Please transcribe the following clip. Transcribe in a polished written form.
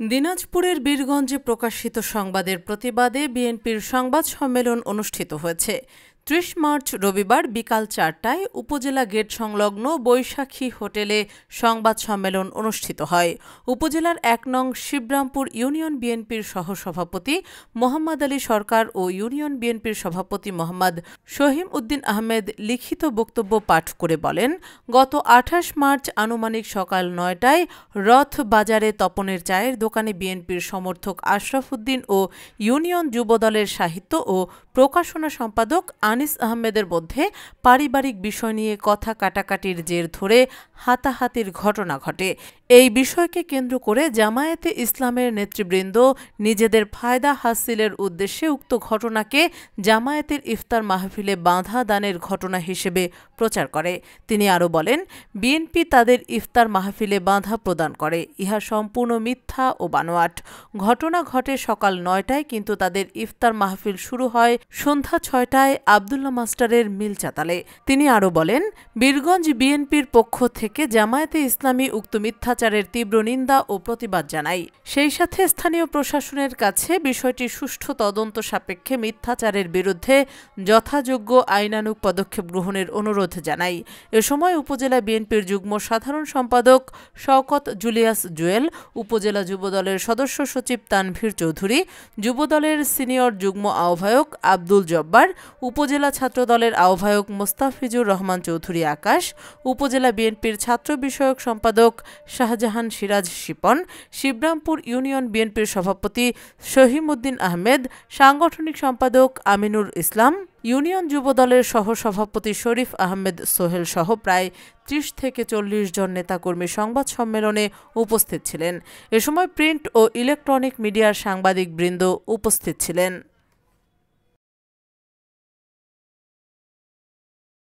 দিনাজপুরের বীরগঞ্জে প্রকাশিত সংবাদের প্রতিবাদে বিএনপির সংবাদ সম্মেলন অনুষ্ঠিত হয়েছে। ৩০ মার্চ রবিবার বিকাল ৪টায় উপজেলা গেট সংলগ্ন বৈশাখী হোটেলে সংবাদ সম্মেলন অনুষ্ঠিত হয়। উপজেলার ১ নং শিবরামপুর ইউনিয়ন বিএনপির সহসভাপতি মোহাম্মদ আলী সরকার ও ইউনিয়ন বিএনপির সভাপতি মোহাম্মদ শহীম উদ্দিন আহমেদ লিখিত বক্তব্য পাঠ করে বলেন, গত ২৮ মার্চ আনুমানিক সকাল ৯টায় রথ বাজারে তপনের চায়ের দোকানে বিএনপির সমর্থক আশরাফ উদ্দিন ও ইউনিয়ন যুবদলের সাহিত্য ও প্রকাশনা সম্পাদক আনিস আহমেদের মধ্যে পারিবারিক বিষয় নিয়ে কথা কাটাকাটির জের ধরে হাতাহাতির ঘটনা ঘটে। এই বিষয়কে কেন্দ্র করে জামায়াতে ইসলামের নেতৃবৃন্দ নিজেদের ফায়দা হাসিলের উদ্দেশ্যে উক্ত ঘটনাকে জামায়াতের ইফতার মাহফিলে বাধা দানের ঘটনা হিসেবে প্রচার করে। তিনি আরও বলেন, বিএনপি তাদের ইফতার মাহফিলে বাধা প্রদান করে, ইহা সম্পূর্ণ মিথ্যা ও বানোয়াট। ঘটনা ঘটে সকাল ৯টায়, কিন্তু তাদের ইফতার মাহফিল শুরু হয় সন্ধ্যা ৬টায় আবদুল্লাহ মাস্টারের মিল চাতালে। তিনি আরও বলেন, বীরগঞ্জ বিএনপির পক্ষ থেকে জামায়াতে ইসলামী উক্ত মিথ্যাচারের তীব্র নিন্দা ও প্রতিবাদ জানায়। সেই সাথে স্থানীয় প্রশাসনের কাছে বিষয়টি সুষ্ঠু তদন্ত সাপেক্ষে মিথ্যাচারের বিরুদ্ধে যথাযোগ্য আইনানুগ পদক্ষেপ গ্রহণের অনুরোধ জানায়। এ সময় উপজেলা বিএনপির যুগ্ম সাধারণ সম্পাদক শওকত জুলিয়াস জুয়েল, উপজেলা যুবদলের সদস্য সচিব তানভীর চৌধুরী, যুবদলের সিনিয়র যুগ্ম আহ্বায়ক আব্দুল জব্বার, উপজেলা ছাত্রদলের আহ্বায়ক মোস্তাফিজুর রহমান চৌধুরী আকাশ, উপজেলা বিএনপির ছাত্র বিষয়ক সম্পাদক শাহজাহান সিরাজ শিপন, শিবরামপুর ইউনিয়ন বিএনপির সভাপতি শহীম উদ্দিন আহমেদ, সাংগঠনিক সম্পাদক আমিনুর ইসলাম, ইউনিয়ন যুবদলের সহসভাপতি শরীফ আহমেদ সোহেল সহ প্রায় ৩০ থেকে ৪০ জন নেতাকর্মী সংবাদ সম্মেলনে উপস্থিত ছিলেন। এ সময় প্রিন্ট ও ইলেকট্রনিক মিডিয়ার সাংবাদিকবৃন্দ উপস্থিত ছিলেন।